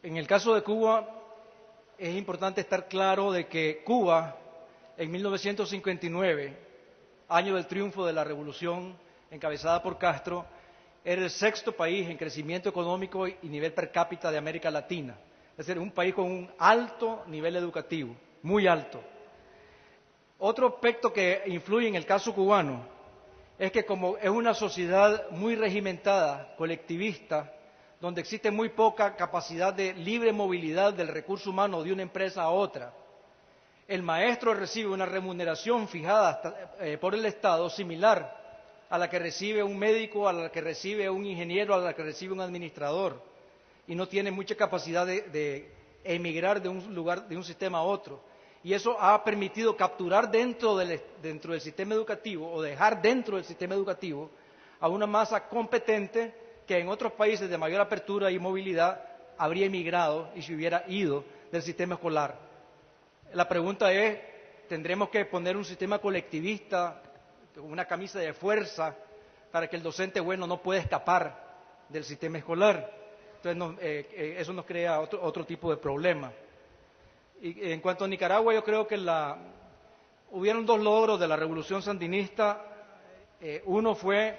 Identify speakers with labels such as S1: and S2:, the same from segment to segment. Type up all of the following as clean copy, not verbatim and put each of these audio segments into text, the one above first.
S1: En el caso de Cuba, es importante estar claro de que Cuba, en 1959, año del triunfo de la revolución encabezada por Castro, era el sexto país en crecimiento económico y nivel per cápita de América Latina. Es decir, un país con un alto nivel educativo, muy alto. Otro aspecto que influye en el caso cubano es que como es una sociedad muy regimentada, colectivista, donde existe muy poca capacidad de libre movilidad del recurso humano de una empresa a otra, el maestro recibe una remuneración fijada por el Estado similar a la que recibe un médico, a la que recibe un ingeniero, a la que recibe un administrador, y no tiene mucha capacidad de emigrar de un lugar, de un sistema a otro. Y eso ha permitido capturar dentro del sistema educativo o dejar dentro del sistema educativo a una masa competente que en otros países de mayor apertura y movilidad habría emigrado y se hubiera ido del sistema escolar. La pregunta es, ¿tendremos que poner un sistema colectivista, una camisa de fuerza, para que el docente bueno no pueda escapar del sistema escolar? Entonces eso nos crea otro tipo de problema. Y en cuanto a Nicaragua, yo creo que hubieron dos logros de la revolución sandinista. Uno fue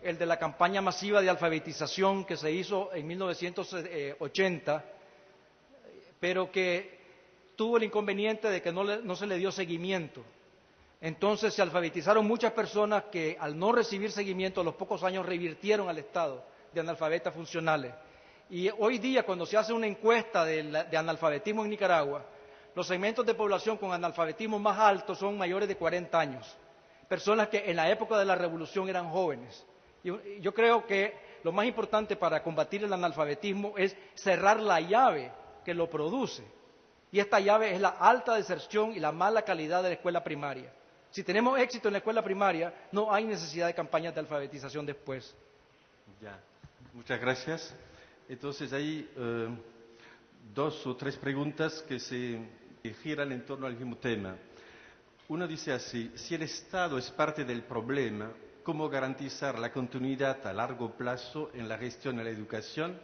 S1: el de la campaña masiva de alfabetización que se hizo en 1980, pero que tuvo el inconveniente de que no se le dio seguimiento. Entonces se alfabetizaron muchas personas que al no recibir seguimiento a los pocos años revirtieron al estado de analfabetas funcionales. Y hoy día, cuando se hace una encuesta de analfabetismo en Nicaragua, los segmentos de población con analfabetismo más alto son mayores de 40 años, personas que en la época de la revolución eran jóvenes. Yo creo que lo más importante para combatir el analfabetismo es cerrar la llave que lo produce. Y esta llave es la alta deserción y la mala calidad de la escuela primaria. Si tenemos éxito en la escuela primaria, no hay necesidad de campañas de alfabetización después.
S2: Ya, muchas gracias. Entonces hay dos o tres preguntas que giran en torno al mismo tema. Uno dice así: si el Estado es parte del problema, ¿cómo garantizar la continuidad a largo plazo en la gestión de la educación?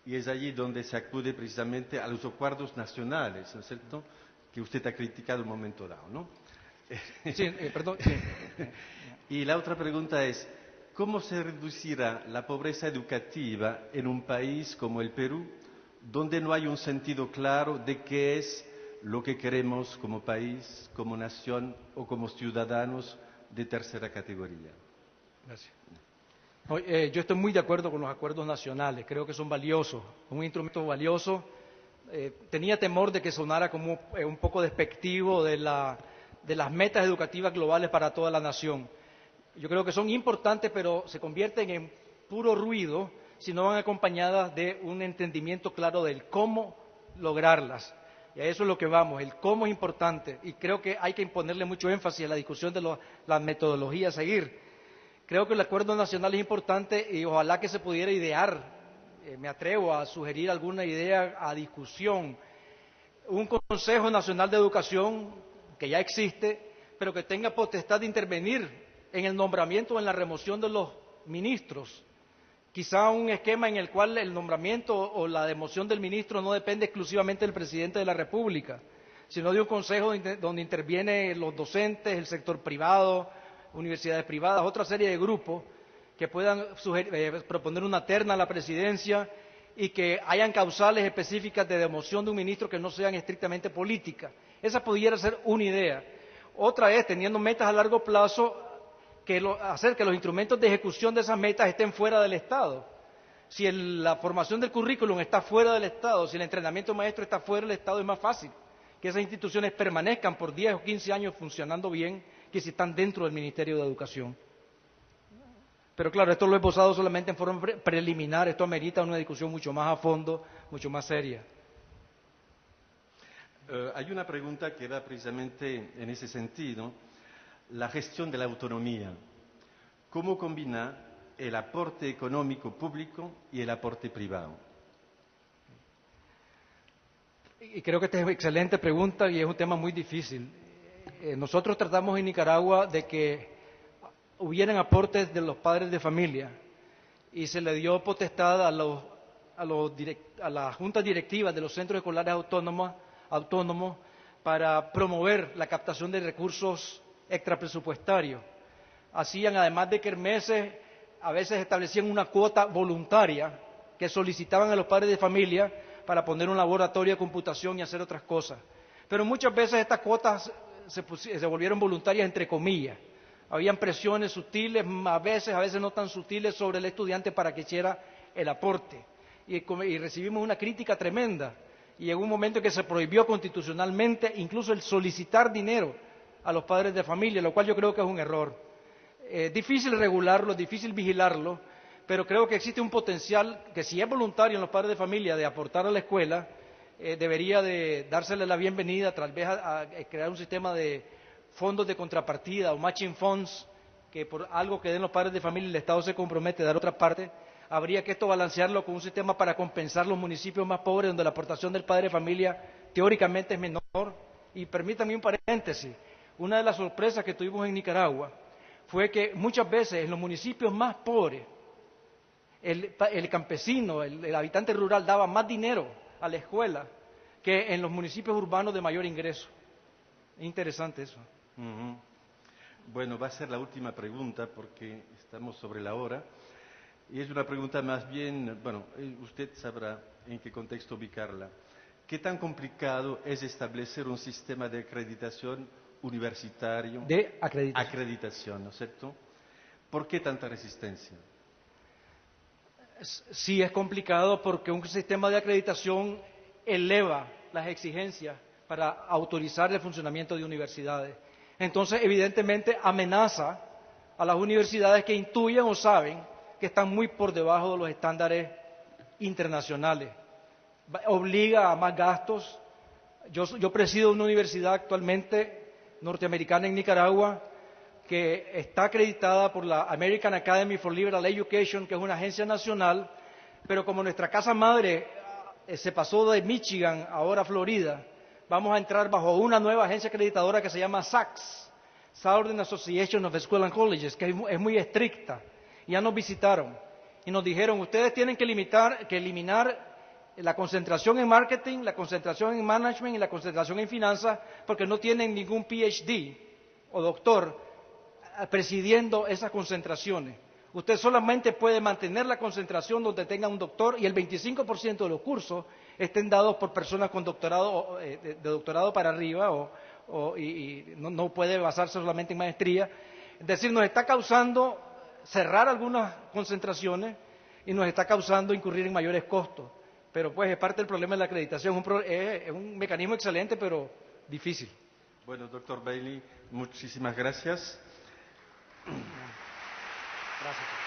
S2: Y es allí donde se acude precisamente a los acuerdos nacionales, ¿no es cierto?, que usted ha criticado en un momento dado, ¿no?
S1: Sí, perdón. Sí.
S2: Y la otra pregunta es: ¿cómo se reducirá la pobreza educativa en un país como el Perú, donde no hay un sentido claro de qué es lo que queremos como país, como nación o como ciudadanos de tercera categoría?
S1: Gracias. Yo estoy muy de acuerdo con los acuerdos nacionales, creo que son valiosos, un instrumento valioso. Tenía temor de que sonara como un poco despectivo de las metas educativas globales para toda la nación. Yo creo que son importantes, pero se convierten en puro ruido si no van acompañadas de un entendimiento claro del cómo lograrlas. Y a eso es lo que vamos, el cómo es importante. Y creo que hay que ponerle mucho énfasis a la discusión de las metodologías a seguir. Creo que el acuerdo nacional es importante y ojalá que se pudiera idear, me atrevo a sugerir alguna idea a discusión, un Consejo Nacional de Educación que ya existe, pero que tenga potestad de intervenir en el nombramiento o en la remoción de los ministros. Quizá un esquema en el cual el nombramiento o la democión del ministro no depende exclusivamente del presidente de la República, sino de un consejo donde intervienen los docentes, el sector privado, universidades privadas, otra serie de grupos que puedan proponer una terna a la presidencia y que hayan causales específicas de democión de un ministro que no sean estrictamente políticas. Esa pudiera ser una idea. Otra es, teniendo metas a largo plazo, hacer que los instrumentos de ejecución de esas metas estén fuera del Estado. Si la formación del currículum está fuera del Estado, si el entrenamiento maestro está fuera del Estado, es más fácil que esas instituciones permanezcan por 10 o 15 años funcionando bien que si están dentro del Ministerio de Educación. Pero claro, esto lo he posado solamente en forma preliminar, esto amerita una discusión mucho más a fondo, mucho más seria.
S2: Hay una pregunta que va precisamente en ese sentido: la gestión de la autonomía. ¿Cómo combina el aporte económico público y el aporte privado?
S1: Y creo que esta es una excelente pregunta y es un tema muy difícil. Nosotros tratamos en Nicaragua de que hubieran aportes de los padres de familia y se le dio potestad a las juntas directivas de los centros escolares autónomos para promover la captación de recursos extrapresupuestarios. Hacían, además de kermeses, a veces establecían una cuota voluntaria que solicitaban a los padres de familia para poner un laboratorio de computación y hacer otras cosas. Pero muchas veces estas cuotas se volvieron voluntarias entre comillas. Habían presiones sutiles, a veces no tan sutiles, sobre el estudiante para que hiciera el aporte. Y recibimos una crítica tremenda. Y llegó un momento en que se prohibió constitucionalmente incluso el solicitar dinero a los padres de familia, lo cual yo creo que es un error. Es difícil regularlo, es difícil vigilarlo, pero creo que existe un potencial que, si es voluntario en los padres de familia de aportar a la escuela, debería de dársele la bienvenida, tal vez a crear un sistema de fondos de contrapartida o matching funds, que por algo que den los padres de familia el Estado se compromete a dar otra parte. Habría que esto balancearlo con un sistema para compensar los municipios más pobres, donde la aportación del padre de familia teóricamente es menor. Y permítanme un paréntesis, una de las sorpresas que tuvimos en Nicaragua fue que muchas veces en los municipios más pobres el campesino, el habitante rural daba más dinero a la escuela que en los municipios urbanos de mayor ingreso. Es interesante eso.
S2: Ujú. Bueno, va a ser la última pregunta porque estamos sobre la hora. Y es una pregunta más bien, bueno, usted sabrá en qué contexto ubicarla. ¿Qué tan complicado es establecer un sistema de acreditación universitario?
S1: De acreditación.
S2: Acreditación, ¿no es cierto? ¿Por qué tanta resistencia?
S1: Sí, es complicado porque un sistema de acreditación eleva las exigencias para autorizar el funcionamiento de universidades. Entonces, evidentemente, amenaza a las universidades que intuyen o saben que están muy por debajo de los estándares internacionales. Obliga a más gastos. Yo presido una universidad actualmente norteamericana en Nicaragua que está acreditada por la American Academy for Liberal Education, que es una agencia nacional, pero como nuestra casa madre se pasó de Michigan ahora a Florida, vamos a entrar bajo una nueva agencia acreditadora que se llama SACS, Southern Association of Schools and Colleges, que es muy estricta. Ya nos visitaron y nos dijeron: ustedes tienen que eliminar la concentración en marketing, la concentración en management y la concentración en finanzas, porque no tienen ningún PhD o doctor presidiendo esas concentraciones. Usted solamente puede mantener la concentración donde tenga un doctor, y el 25% de los cursos estén dados por personas con doctorado, de doctorado para arriba, y no puede basarse solamente en maestría. Es decir, nos está causando cerrar algunas concentraciones y nos está causando incurrir en mayores costos. Pero pues es parte del problema de la acreditación, es un mecanismo excelente pero difícil.
S2: Bueno, doctor Bailey, muchísimas gracias.
S1: Gracias.